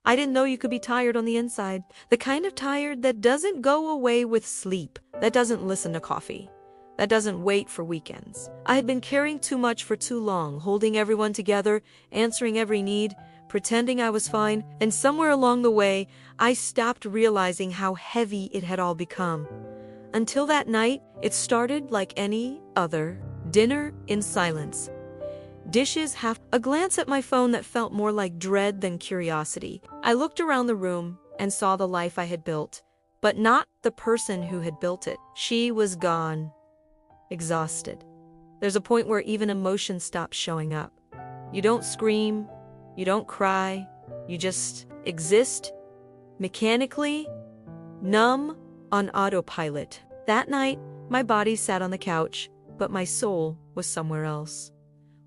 I didn't know you could be tired on the inside. The kind of tired that doesn't go away with sleep, that doesn't listen to coffee, that doesn't wait for weekends. I had been caring too much for too long, holding everyone together, answering every need, pretending I was fine, and somewhere along the way, I stopped realizing how heavy it had all become. Until that night, it started like any other dinner in silence. Dishes half, a glance at my phone that felt more like dread than curiosity. I looked around the room and saw the life I had built, but not the person who had built it. She was gone, exhausted. There's a point where even emotion stops showing up. You don't scream, you don't cry, you just exist, mechanically, numb, on autopilot. That night, my body sat on the couch, but my soul was somewhere else.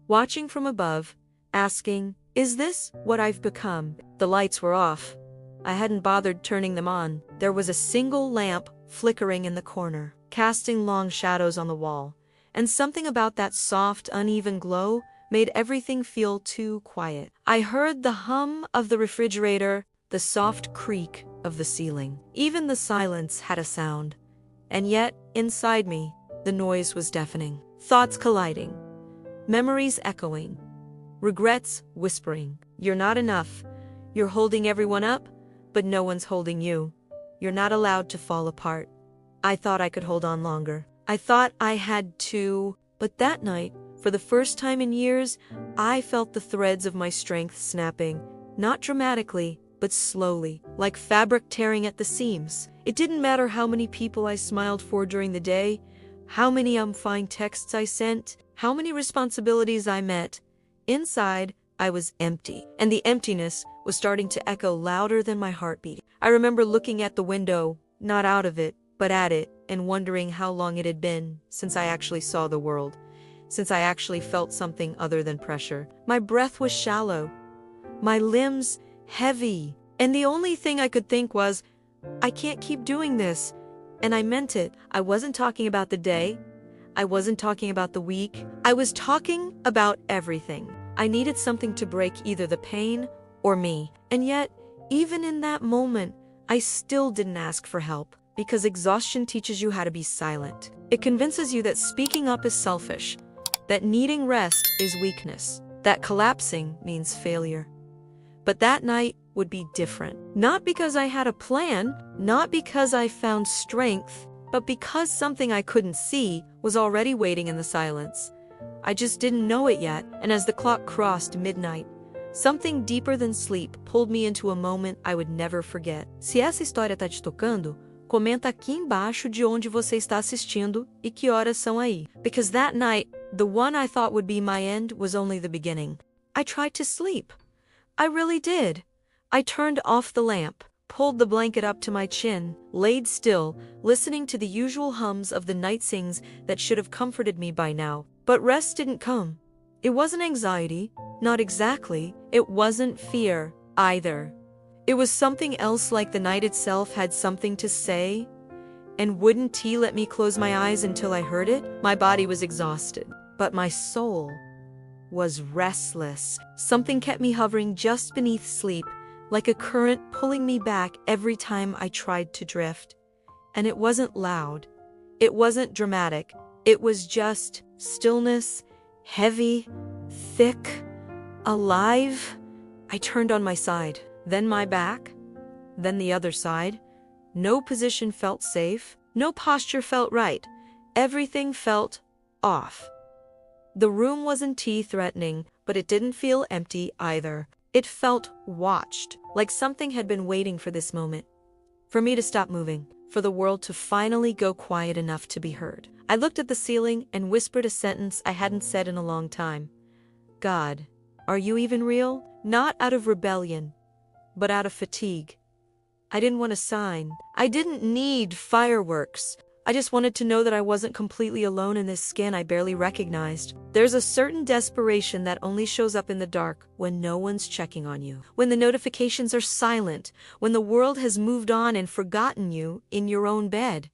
Watching from above, asking, is this what I've become? The lights were off. I hadn't bothered turning them on. There was a single lamp flickering in the corner, casting long shadows on the wall, and something about that soft, uneven glow made everything feel too quiet. I heard the hum of the refrigerator, the soft creak of the ceiling. Even the silence had a sound, and yet, inside me, the noise was deafening. Thoughts colliding, memories echoing, regrets whispering. You're not enough. You're holding everyone up, but no one's holding you. You're not allowed to fall apart. I thought I could hold on longer. I thought I had to, but that night, for the first time in years, I felt the threads of my strength snapping, not dramatically, but slowly, like fabric tearing at the seams. It didn't matter how many people I smiled for during the day, how many fine texts I sent, how many responsibilities I met. Inside, I was empty, and the emptiness was starting to echo louder than my heartbeat. I remember looking at the window, not out of it, but at it, and wondering how long it had been since I actually saw the world, since I actually felt something other than pressure. My breath was shallow, my limbs heavy, and the only thing I could think was, I can't keep doing this. And I meant it. I wasn't talking about the day. I wasn't talking about the week. I was talking about everything. I needed something to break either the pain or me. And yet, even in that moment, I still didn't ask for help, because exhaustion teaches you how to be silent. It convinces you that speaking up is selfish, that needing rest is weakness, that collapsing means failure. But that night would be different. Not because I had a plan, not because I found strength, but because something I couldn't see was already waiting in the silence. I just didn't know it yet, and as the clock crossed midnight, something deeper than sleep pulled me into a moment I would never forget. Se essa história tá te tocando, comenta aqui embaixo de onde você está assistindo e que horas são aí. Because that night, the one I thought would be my end was only the beginning. I tried to sleep. I really did. I turned off the lamp, pulled the blanket up to my chin, laid still, listening to the usual hums of the night sings that should have comforted me by now. But rest didn't come. It wasn't anxiety, not exactly. It wasn't fear, either. It was something else, like the night itself had something to say. And wouldn't he let me close my eyes until I heard it? My body was exhausted, but my soul was restless. Something kept me hovering just beneath sleep, like a current pulling me back every time I tried to drift. And it wasn't loud. It wasn't dramatic. It was just stillness, heavy, thick, alive. I turned on my side, then my back, then the other side. No position felt safe. No posture felt right. Everything felt off. The room wasn't threatening, but it didn't feel empty either. It felt watched, like something had been waiting for this moment. For me to stop moving, for the world to finally go quiet enough to be heard. I looked at the ceiling and whispered a sentence I hadn't said in a long time. God, are you even real? Not out of rebellion, but out of fatigue. I didn't want a sign. I didn't need fireworks. I just wanted to know that I wasn't completely alone in this skin I barely recognized. There's a certain desperation that only shows up in the dark when no one's checking on you, when the notifications are silent, when the world has moved on and forgotten you in your own bed.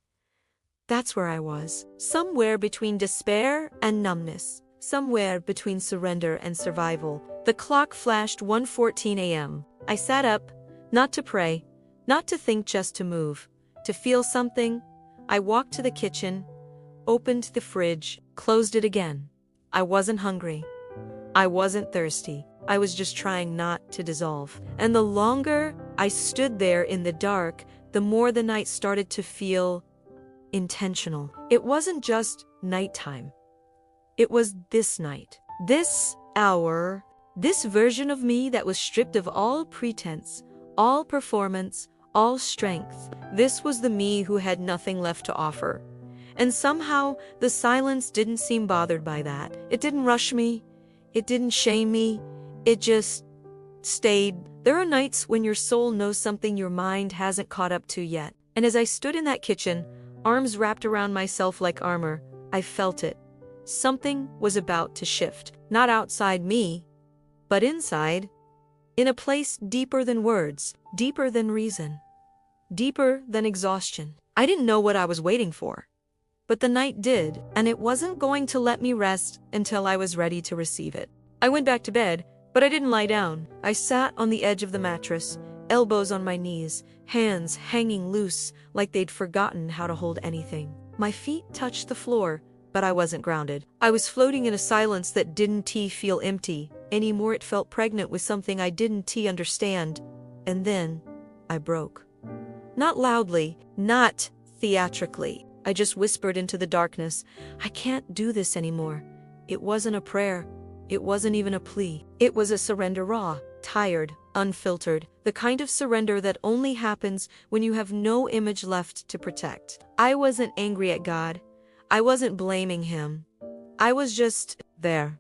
That's where I was, somewhere between despair and numbness, somewhere between surrender and survival. The clock flashed 1:14 a.m. I sat up, Not to pray, not to think, just to move, to feel something. I walked to the kitchen, opened the fridge, closed it again. I wasn't hungry. I wasn't thirsty. I was just trying not to dissolve. And the longer I stood there in the dark, the more the night started to feel intentional. It wasn't just nighttime. It was this night, this hour, this version of me that was stripped of all pretense, all performance, all strength. This was the me who had nothing left to offer. And somehow, the silence didn't seem bothered by that. It didn't rush me. It didn't shame me. It just stayed. There are nights when your soul knows something your mind hasn't caught up to yet. And as I stood in that kitchen, arms wrapped around myself like armor, I felt it. Something was about to shift. Not outside me, but inside. In a place deeper than words, deeper than reason, deeper than exhaustion. I didn't know what I was waiting for. But the night did, and it wasn't going to let me rest until I was ready to receive it. I went back to bed, but I didn't lie down. I sat on the edge of the mattress, elbows on my knees, hands hanging loose like they'd forgotten how to hold anything. My feet touched the floor, but I wasn't grounded. I was floating in a silence that didn't feel empty anymore. It felt pregnant with something I didn't understand. And then I broke. Not loudly, not theatrically. I just whispered into the darkness, I can't do this anymore. It wasn't a prayer. It wasn't even a plea. It was a surrender, raw, tired, unfiltered, the kind of surrender that only happens when you have no image left to protect. I wasn't angry at God. I wasn't blaming him. I was just there.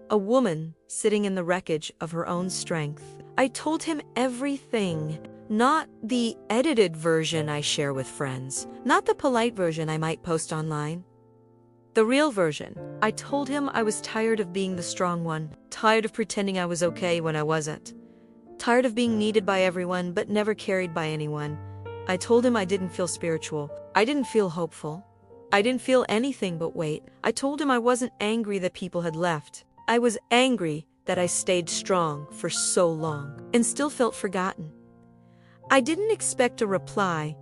A woman sitting in the wreckage of her own strength. I told him everything. Not the edited version I share with friends, not the polite version I might post online. The real version. I told him I was tired of being the strong one, tired of pretending I was okay when I wasn't, tired of being needed by everyone but never carried by anyone. I told him I didn't feel spiritual. I didn't feel hopeful. I didn't feel anything but weight. I told him I wasn't angry that people had left. I was angry that I stayed strong for so long and still felt forgotten. I didn't expect a reply,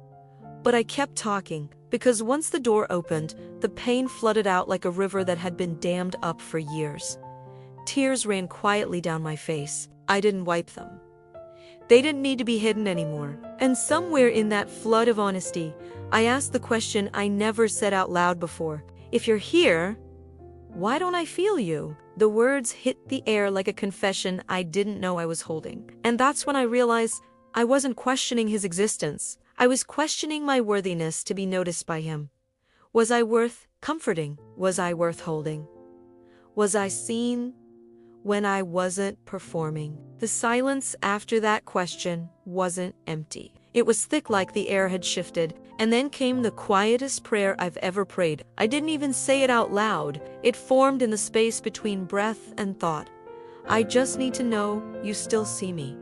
but I kept talking, because once the door opened, the pain flooded out like a river that had been dammed up for years. Tears ran quietly down my face. I didn't wipe them. They didn't need to be hidden anymore. And somewhere in that flood of honesty, I asked the question I never said out loud before. If you're here, why don't I feel you? The words hit the air like a confession I didn't know I was holding. And that's when I realized I wasn't questioning his existence. I was questioning my worthiness to be noticed by him. Was I worth comforting? Was I worth holding? Was I seen when I wasn't performing? The silence after that question wasn't empty. It was thick, like the air had shifted, and then came the quietest prayer I've ever prayed. I didn't even say it out loud. It formed in the space between breath and thought. I just need to know you still see me.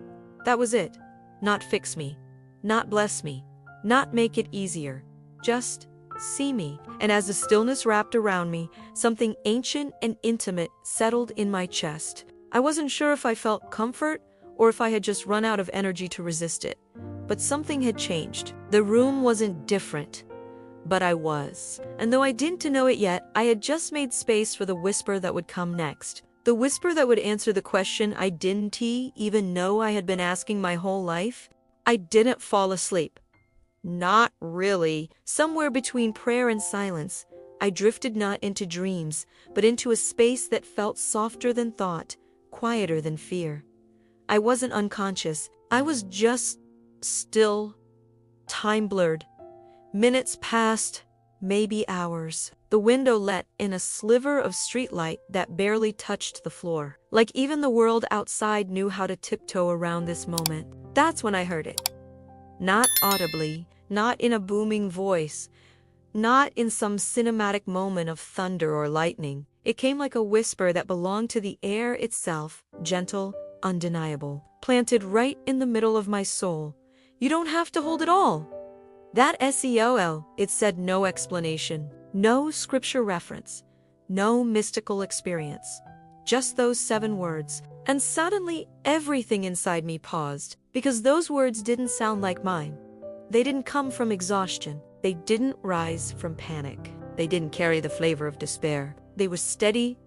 That was it. Not fix me, not bless me, not make it easier, just see me. And as the stillness wrapped around me, something ancient and intimate settled in my chest. I wasn't sure if I felt comfort or if I had just run out of energy to resist it. But something had changed. The room wasn't different, but I was. And though I didn't know it yet, I had just made space for the whisper that would come next. The whisper that would answer the question I didn't even know I had been asking my whole life. I didn't fall asleep. Not really. Somewhere between prayer and silence, I drifted not into dreams, but into a space that felt softer than thought, quieter than fear. I wasn't unconscious. I was just still. Time blurred. Minutes passed, maybe hours. The window let in a sliver of streetlight that barely touched the floor. Like even the world outside knew how to tiptoe around this moment. That's when I heard it. Not audibly, not in a booming voice, not in some cinematic moment of thunder or lightning. It came like a whisper that belonged to the air itself, gentle, undeniable, planted right in the middle of my soul. You don't have to hold it all. That SEOL, it said, no explanation. No scripture reference, no mystical experience, just those 7 words. And suddenly everything inside me paused. Because those words didn't sound like mine. They didn't come from exhaustion. They didn't rise from panic. They didn't carry the flavor of despair. They were steady,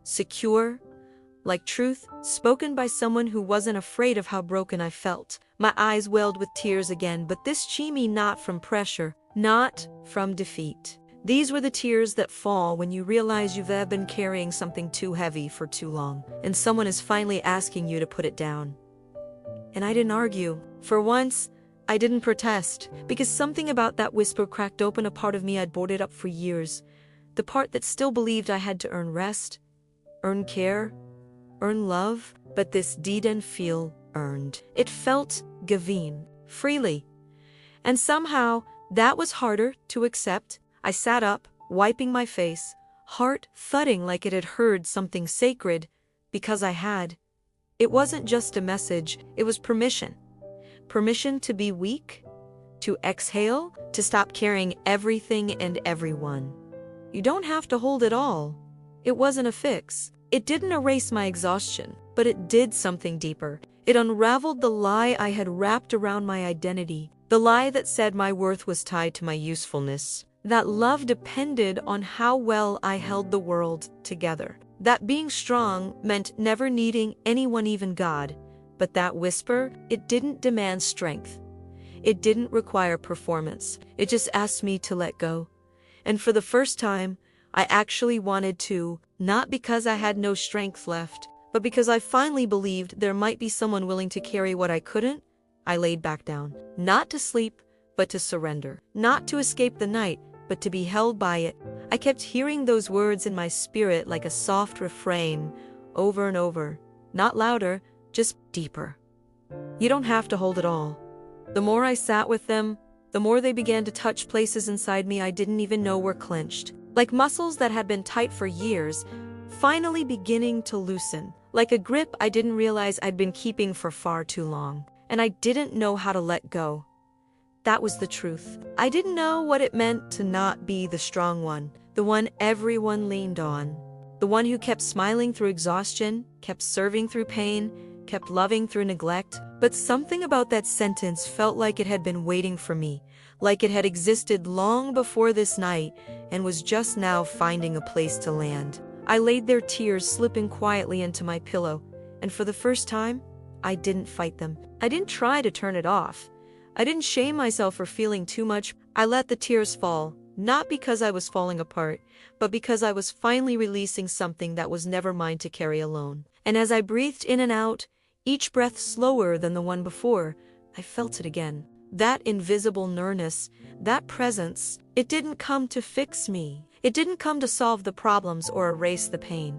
secure, like truth spoken by someone who wasn't afraid of how broken I felt. My eyes welled with tears again, but this time not from pressure, not from defeat. These were the tears that fall when you realize you've been carrying something too heavy for too long, and someone is finally asking you to put it down. And I didn't argue. For once, I didn't protest, because something about that whisper cracked open a part of me I'd boarded up for years. The part that still believed I had to earn rest, earn care, earn love, but this didn't feel earned. It felt given, freely. And somehow, that was harder to accept. I sat up, wiping my face, heart thudding like it had heard something sacred, because I had. It wasn't just a message, it was permission. Permission to be weak, to exhale, to stop carrying everything and everyone. You don't have to hold it all. It wasn't a fix. It didn't erase my exhaustion, but it did something deeper. It unraveled the lie I had wrapped around my identity, the lie that said my worth was tied to my usefulness, that love depended on how well I held the world together, that being strong meant never needing anyone, even God. But that whisper, it didn't demand strength. It didn't require performance. It just asked me to let go. And for the first time, I actually wanted to, not because I had no strength left, but because I finally believed there might be someone willing to carry what I couldn't. I laid back down, not to sleep, but to surrender, not to escape the night, but to be held by it. I kept hearing those words in my spirit like a soft refrain, over and over, not louder, just deeper. You don't have to hold it all. The more I sat with them, the more they began to touch places inside me I didn't even know were clenched, like muscles that had been tight for years, finally beginning to loosen, like a grip I didn't realize I'd been keeping for far too long. And I didn't know how to let go. That was the truth. I didn't know what it meant to not be the strong one, the one everyone leaned on, the one who kept smiling through exhaustion, kept serving through pain, kept loving through neglect. But something about that sentence felt like it had been waiting for me, like it had existed long before this night and was just now finding a place to land. I laid there, tears slipping quietly into my pillow, and for the first time, I didn't fight them. I didn't try to turn it off. I didn't shame myself for feeling too much. I let the tears fall, not because I was falling apart, but because I was finally releasing something that was never mine to carry alone. And as I breathed in and out, each breath slower than the one before, I felt it again. That invisible nearness, that presence, it didn't come to fix me. It didn't come to solve the problems or erase the pain.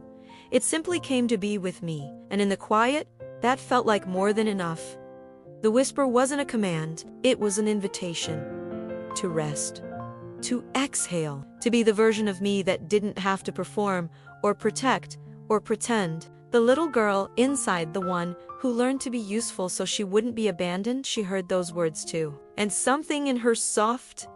It simply came to be with me, and in the quiet, that felt like more than enough. The whisper wasn't a command, it was an invitation to rest, to exhale, to be the version of me that didn't have to perform or protect or pretend. The little girl inside, the one who learned to be useful so she wouldn't be abandoned, she heard those words too. And something in her soft,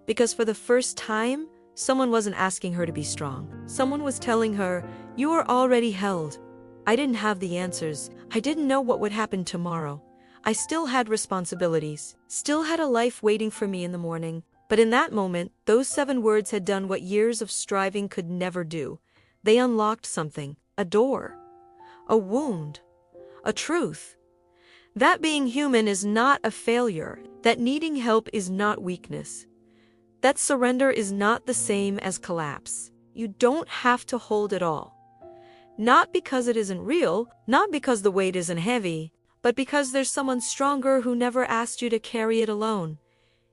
because for the first time, someone wasn't asking her to be strong. Someone was telling her, you are already held. I didn't have the answers. I didn't know what would happen tomorrow. I still had responsibilities, still had a life waiting for me in the morning. But in that moment, those 7 words had done what years of striving could never do. They unlocked something, a door, a wound, a truth. That being human is not a failure, that needing help is not weakness, that surrender is not the same as collapse. You don't have to hold it all. Not because it isn't real, not because the weight isn't heavy, but because there's someone stronger who never asked you to carry it alone.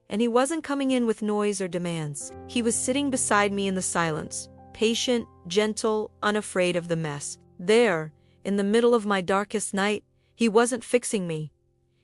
And he wasn't coming in with noise or demands. He was sitting beside me in the silence, patient, gentle, unafraid of the mess. There, in the middle of my darkest night, he wasn't fixing me.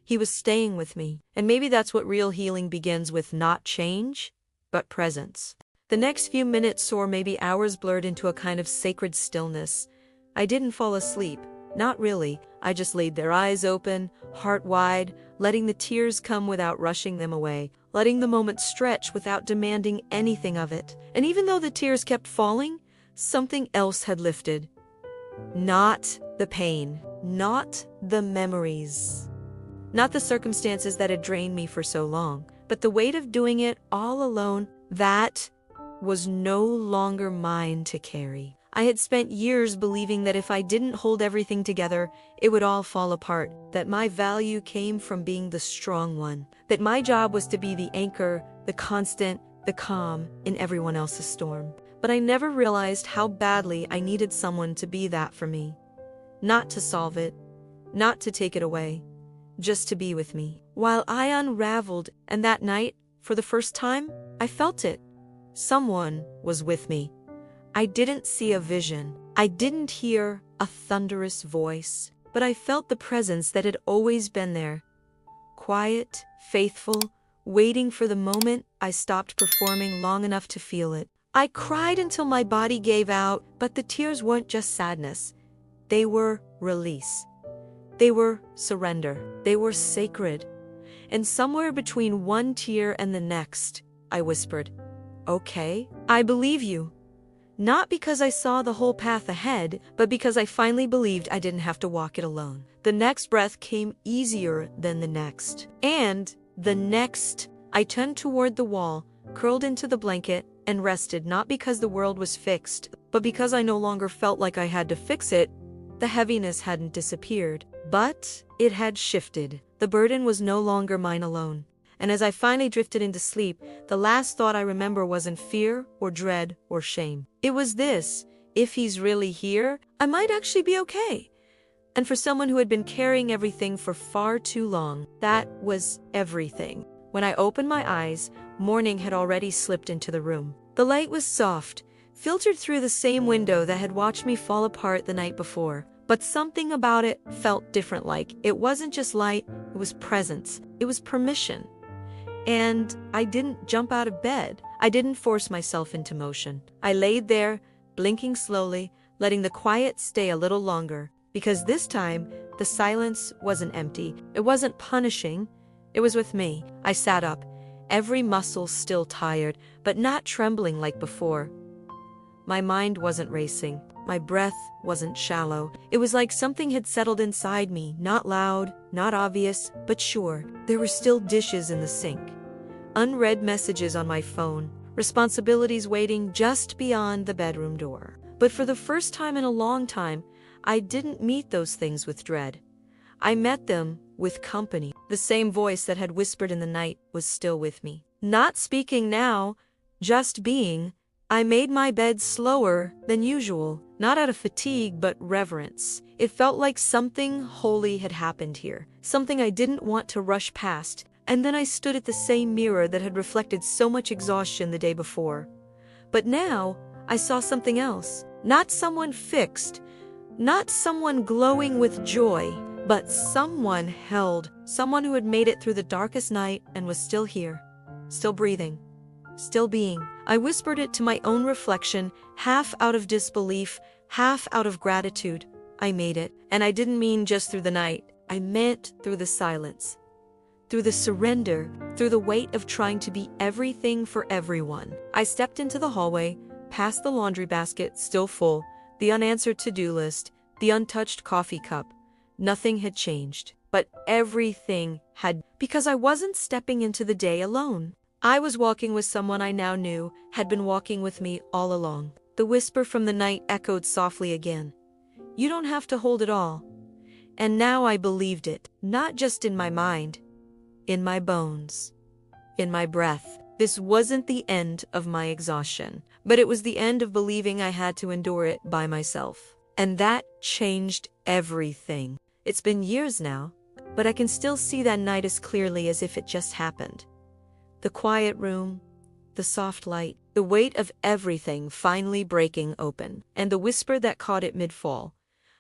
He was staying with me. And maybe that's what real healing begins with, not change, but presence. The next few minutes or maybe hours blurred into a kind of sacred stillness. I didn't fall asleep. Not really. I just laid there, eyes open, heart wide, letting the tears come without rushing them away, letting the moment stretch without demanding anything of it. And even though the tears kept falling, something else had lifted. Not the pain, not the memories, Not the circumstances that had drained me for so long, but the weight of doing it all alone, that was no longer mine to carry. I had spent years believing that if I didn't hold everything together, it would all fall apart, that my value came from being the strong one, that my job was to be the anchor, the constant, the calm in everyone else's storm. But I never realized how badly I needed someone to be that for me. Not to solve it, not to take it away, just to be with me. While I unraveled, and that night, for the first time, I felt it. Someone was with me. I didn't see a vision. I didn't hear a thunderous voice, but I felt the presence that had always been there. Quiet, faithful, waiting for the moment I stopped performing long enough to feel it. I cried until my body gave out, but the tears weren't just sadness. They were release. They were surrender. They were sacred. And somewhere between one tear and the next, I whispered, "Okay, I believe you." Not because I saw the whole path ahead, but because I finally believed I didn't have to walk it alone. The next breath came easier than the next. And the next, I turned toward the wall, curled into the blanket, and rested, not because the world was fixed, but because I no longer felt like I had to fix it. The heaviness hadn't disappeared, but it had shifted. The burden was no longer mine alone. And as I finally drifted into sleep, the last thought I remember wasn't fear or dread or shame. It was this: if he's really here, I might actually be okay. And for someone who had been carrying everything for far too long, that was everything. When I opened my eyes, morning had already slipped into the room. The light was soft, filtered through the same window that had watched me fall apart the night before. But something about it felt different. Like it wasn't just light, it was presence. It was permission. And I didn't jump out of bed. I didn't force myself into motion. I laid there, blinking slowly, letting the quiet stay a little longer. Because this time, the silence wasn't empty. It wasn't punishing. It was with me. I sat up, every muscle still tired, but not trembling like before. My mind wasn't racing. My breath wasn't shallow. It was like something had settled inside me, not loud, not obvious, but sure. There were still dishes in the sink, unread messages on my phone, responsibilities waiting just beyond the bedroom door. But for the first time in a long time, I didn't meet those things with dread. I met them with company. The same voice that had whispered in the night was still with me. Not speaking now, just being. I made my bed slower than usual, not out of fatigue but reverence. It felt like something holy had happened here, something I didn't want to rush past. And then I stood at the same mirror that had reflected so much exhaustion the day before. But now, I saw something else. Not someone fixed, not someone glowing with joy, but someone held, someone who had made it through the darkest night and was still here, still breathing, still being. I whispered it to my own reflection, half out of disbelief, half out of gratitude. I made it, and I didn't mean just through the night. I meant through the silence, through the surrender, through the weight of trying to be everything for everyone. I stepped into the hallway, past the laundry basket, still full, the unanswered to-do list, the untouched coffee cup. Nothing had changed, but everything had, because I wasn't stepping into the day alone. I was walking with someone I now knew had been walking with me all along. The whisper from the night echoed softly again. You don't have to hold it all. And now I believed it, not just in my mind, in my bones, in my breath. This wasn't the end of my exhaustion, but it was the end of believing I had to endure it by myself. And that changed everything. It's been years now, but I can still see that night as clearly as if it just happened. The quiet room, the soft light, the weight of everything finally breaking open, and the whisper that caught it mid-fall.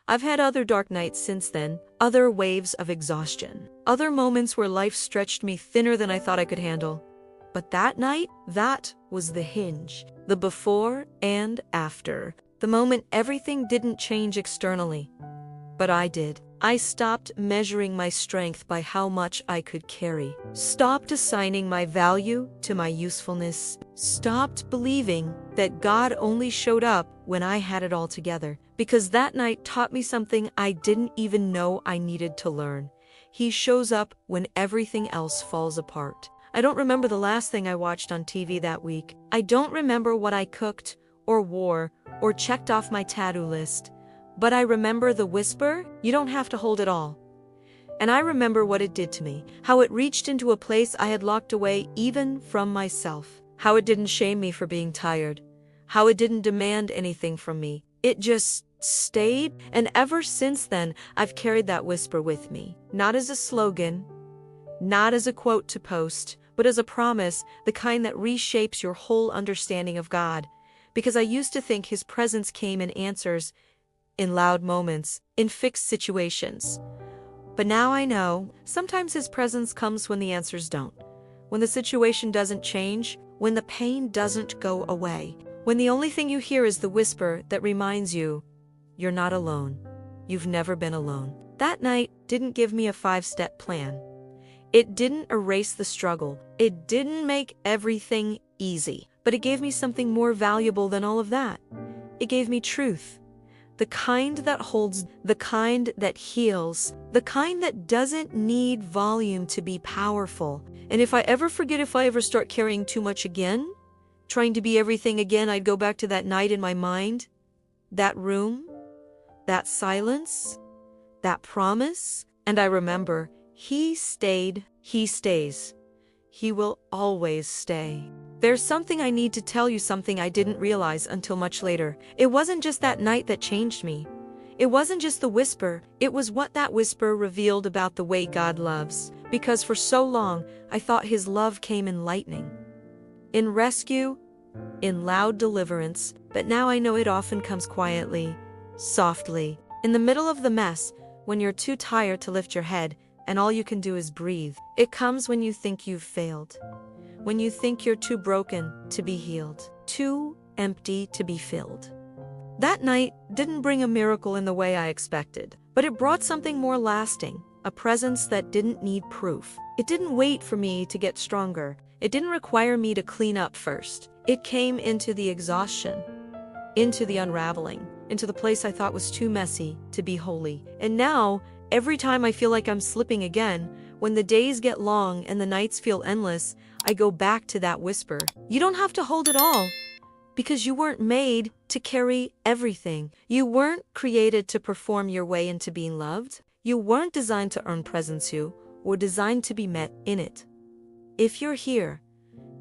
I've had other dark nights since then, other waves of exhaustion, other moments where life stretched me thinner than I thought I could handle. But that night, that was the hinge, the before and after, the moment everything didn't change externally. But I did. I stopped measuring my strength by how much I could carry, stopped assigning my value to my usefulness, stopped believing that God only showed up when I had it all together. Because that night taught me something I didn't even know I needed to learn. He shows up when everything else falls apart. I don't remember the last thing I watched on TV that week. I don't remember what I cooked, or wore, or checked off my to-do list. But I remember the whisper, "You don't have to hold it all." And I remember what it did to me, how it reached into a place I had locked away even from myself, how it didn't shame me for being tired, how it didn't demand anything from me. It just stayed, and ever since then, I've carried that whisper with me, not as a slogan, not as a quote to post, but as a promise, the kind that reshapes your whole understanding of God. Because I used to think His presence came in answers, in loud moments, in fixed situations. But now I know, sometimes His presence comes when the answers don't, when the situation doesn't change, when the pain doesn't go away, when the only thing you hear is the whisper that reminds you, you're not alone. You've never been alone. That night didn't give me a 5-step plan. It didn't erase the struggle. It didn't make everything easy. But it gave me something more valuable than all of that. It gave me truth. The kind that holds, the kind that heals, the kind that doesn't need volume to be powerful. And if I ever start carrying too much again, trying to be everything again, I'd go back to that night in my mind, that room, that silence, that promise. And I remember, He stayed, He stays. He will always stay. There's something I need to tell you, something I didn't realize until much later. It wasn't just that night that changed me. It wasn't just the whisper. It was what that whisper revealed about the way God loves. Because for so long, I thought His love came in lightning, in rescue, in loud deliverance. But now I know it often comes quietly, softly, in the middle of the mess, when you're too tired to lift your head, and all you can do is breathe. It comes when you think you've failed, when you think you're too broken to be healed, too empty to be filled. That night didn't bring a miracle in the way I expected, but it brought something more lasting, a presence that didn't need proof. It didn't wait for me to get stronger. It didn't require me to clean up first. It came into the exhaustion, into the unraveling, into the place I thought was too messy to be holy. And now, every time I feel like I'm slipping again, when the days get long and the nights feel endless, I go back to that whisper. You don't have to hold it all, because you weren't made to carry everything. You weren't created to perform your way into being loved. You weren't designed to earn presence. You were designed to be met in it. If you're here,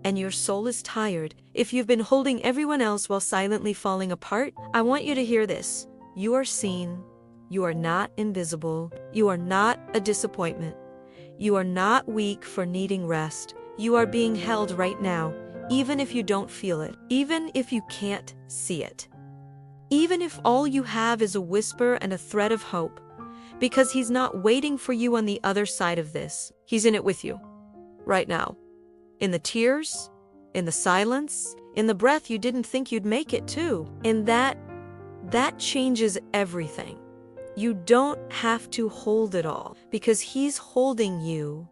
and your soul is tired, if you've been holding everyone else while silently falling apart, I want you to hear this. You are seen. You are not invisible. You are not a disappointment. You are not weak for needing rest. You are being held right now, even if you don't feel it, even if you can't see it, even if all you have is a whisper and a thread of hope, because He's not waiting for you on the other side of this. He's in it with you, right now, in the tears, in the silence, in the breath you didn't think you'd make it to. And that changes everything. You don't have to hold it all, because He's holding you